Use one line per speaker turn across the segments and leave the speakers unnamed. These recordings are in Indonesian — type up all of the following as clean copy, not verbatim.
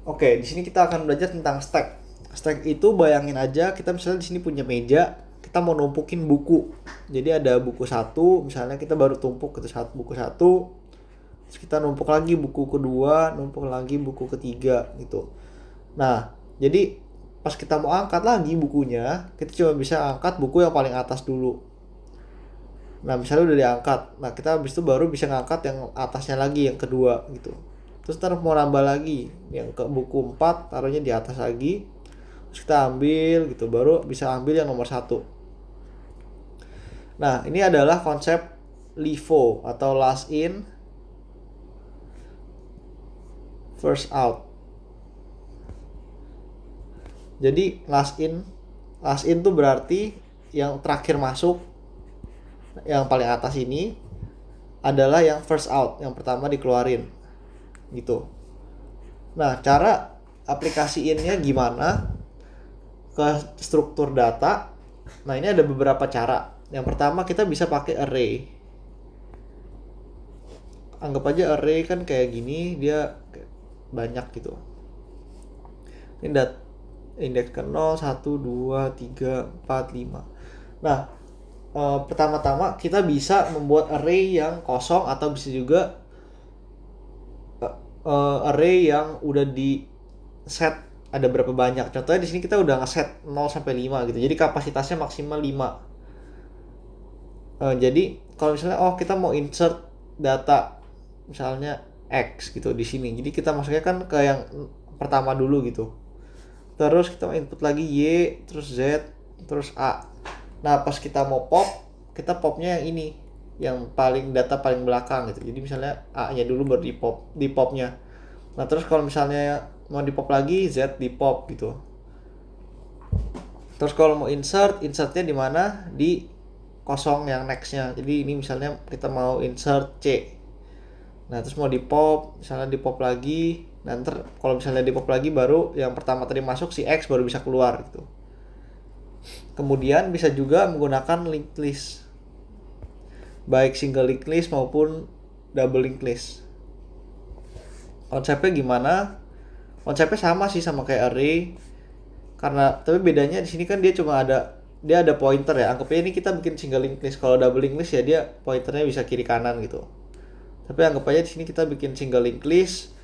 Oke, di sini kita akan belajar tentang stack. Stack itu bayangin aja kita misalnya di sini punya meja, kita mau numpukin buku. Jadi ada buku satu, misalnya kita baru tumpuk ke satu buku satu, terus kita numpuk lagi buku kedua, numpuk lagi buku ketiga gitu. Nah, jadi pas kita mau angkat lagi bukunya, kita cuma bisa angkat buku yang paling atas dulu. Nah, misalnya udah diangkat. Nah, kita habis itu baru bisa ngangkat yang atasnya lagi, yang kedua gitu. Terus ntar mau nambah lagi. Yang ke buku 4 taruhnya di atas lagi. Terus kita ambil gitu, baru bisa ambil yang nomor satu. Nah, ini adalah konsep LIFO atau last in, first out. Jadi last in tuh berarti yang terakhir masuk, yang paling atas ini adalah yang first out, yang pertama dikeluarin gitu. Nah, cara aplikasiinnya gimana ke struktur data? Nah, ini ada beberapa cara. Yang pertama kita bisa pakai array. Anggap aja array kan kayak gini, dia banyak gitu. Ini indeks ke 0, 1, 2, 3, 4, 5. Nah, pertama-tama kita bisa membuat array yang kosong atau bisa juga array yang udah di set ada berapa banyak. Contohnya di sini kita udah ngeset 0 sampai 5 gitu. Jadi kapasitasnya maksimal 5. Jadi kalau misalnya kita mau insert data misalnya X gitu di sini. Jadi kita masuknya kan ke yang pertama dulu gitu. Terus kita input lagi Y, terus Z, terus A. Nah, pas kita mau pop, kita popnya yang ini, yang paling data paling belakang gitu. Jadi misalnya A-nya dulu baru di popnya. Nah, terus kalau misalnya mau di pop lagi, Z di pop gitu. Terus kalau mau insertnya di mana? Di kosong yang nextnya. Jadi ini misalnya kita mau insert C. Nah, terus mau di pop, misalnya di pop lagi. Nanti kalau misalnya di pop lagi baru yang pertama tadi masuk si X baru bisa keluar gitu. Kemudian bisa juga menggunakan linked list. Baik single linked list maupun double linked list. Konsepnya gimana? Konsepnya sama sih sama kayak array. Karena tapi bedanya di sini kan dia ada pointer ya. Anggapnya ini kita bikin single linked list. Kalau double linked list ya dia pointernya bisa kiri kanan gitu. Tapi anggap aja di sini kita bikin single linked list.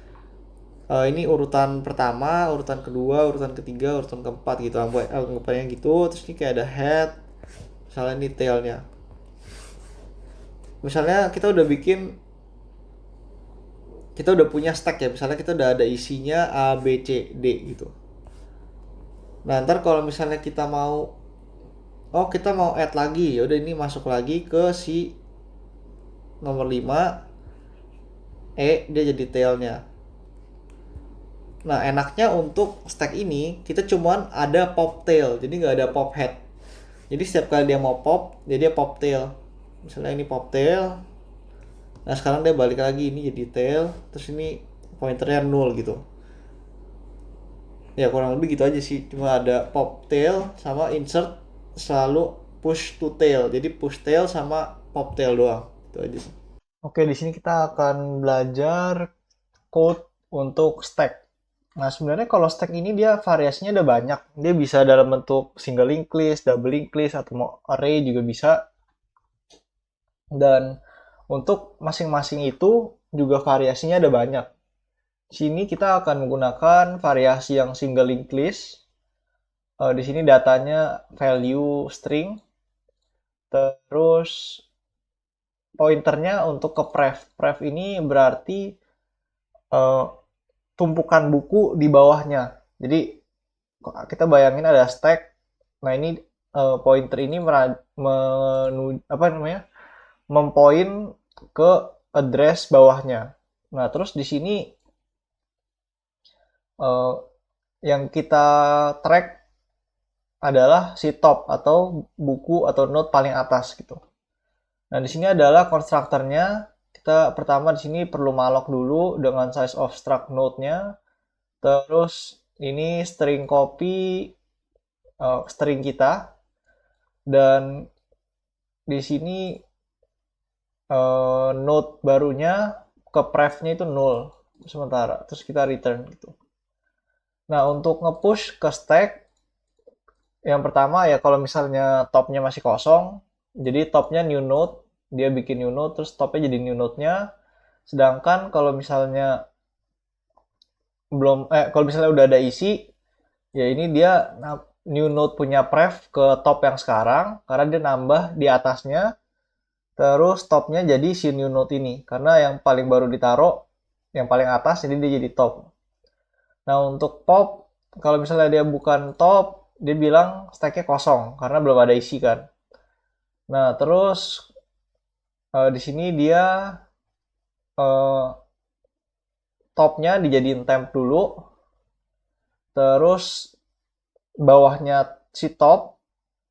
Ini urutan pertama, urutan kedua, urutan ketiga, urutan keempat gitu. Anggapannya gitu. Terus ini kayak ada head, misalnya ini tailnya. Misalnya kita udah punya stack ya. Misalnya kita udah ada isinya A, B, C, D gitu. Nah, ntar kalau misalnya kita mau add lagi, ya udah ini masuk lagi ke si nomor 5 dia jadi tailnya. Nah, enaknya untuk stack ini kita cuman ada pop tail, jadi nggak ada pop head. Jadi setiap kali dia mau pop, dia pop tail. Misalnya ini pop tail. Nah, sekarang dia balik lagi ini jadi tail, terus ini pointernya 0 gitu. Ya kurang lebih gitu aja sih. Cuma ada pop tail sama insert selalu push to tail. Jadi push tail sama pop tail doang. Itu aja sih. Oke, di sini kita akan belajar code untuk stack. Nah, sebenarnya kalau stack ini dia variasinya ada banyak. Dia bisa dalam bentuk single linked list, double linked list, atau mau array juga bisa. Dan untuk masing-masing itu juga variasinya ada banyak. Di sini kita akan menggunakan variasi yang single linked list. Di sini datanya value string. Terus pointernya untuk ke pref. Pref ini berarti uh, tumpukan buku di bawahnya. Jadi kita bayangin ada stack. Nah ini pointer ini apa namanya mempoint ke address bawahnya. Nah terus di sini uh, yang kita track adalah si top atau buku atau node paling atas gitu. Nah di sini adalah konstruktornya. Kita pertama di sini perlu malloc dulu dengan size of struct node-nya. Terus ini string copy string kita, dan di sini node barunya ke pref-nya itu 0 sementara. Terus kita return gitu. Nah, untuk nge-push ke stack, yang pertama ya kalau misalnya topnya masih kosong, jadi topnya new node, dia bikin new node, terus topnya jadi new node-nya. Sedangkan kalau misalnya kalau misalnya udah ada isi, ya ini dia new node punya pref ke top yang sekarang, karena dia nambah di atasnya, terus topnya jadi si new node ini, karena yang paling baru ditaruh, yang paling atas, jadi dia jadi top. Nah, untuk pop, kalau misalnya dia bukan top, dia bilang stacknya kosong karena belum ada isi kan. Nah, terus di sini dia eh, topnya dijadiin temp dulu, terus bawahnya si top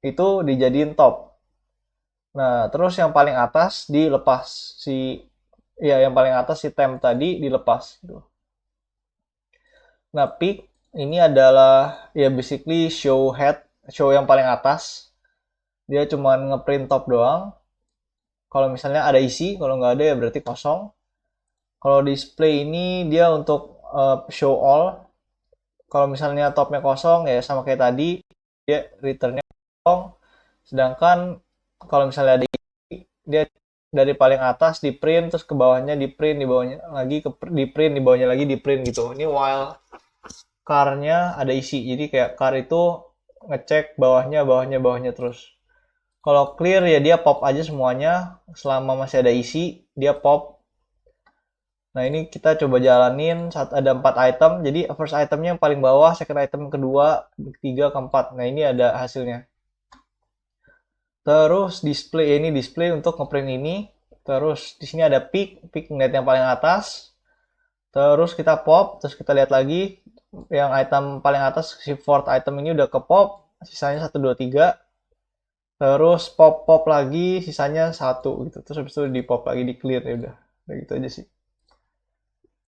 itu dijadiin top. Nah, terus yang paling atas dilepas si ya yang paling atas si temp tadi dilepas gitu. Nah, peak ini adalah ya basically show head, show yang paling atas. Dia cuma ngeprint top doang. Kalau misalnya ada isi, kalau nggak ada ya berarti kosong. Kalau display ini dia untuk show all. Kalau misalnya topnya kosong ya sama kayak tadi, dia returnnya kosong. Sedangkan kalau misalnya ada isi, dia dari paling atas di print, terus ke bawahnya di print, di bawahnya lagi di print, di bawahnya lagi di print gitu. Ini while car-nya ada isi. Jadi kayak car itu ngecek bawahnya, bawahnya, bawahnya terus. Kalau clear ya dia pop aja semuanya. Selama masih ada isi, dia pop. Nah ini kita coba jalanin saat ada 4 item. Jadi first itemnya yang paling bawah, second item kedua, ketiga, keempat. Nah ini ada hasilnya. Terus display untuk ngeprint ini. Terus di sini ada peak ngeliat yang paling atas. Terus kita pop, terus kita lihat lagi yang item paling atas si fourth item ini udah ke pop, sisanya satu 2 3. Terus pop pop lagi sisanya satu gitu. Terus habis itu di pop lagi di clear ya udah. Kayak gitu aja sih.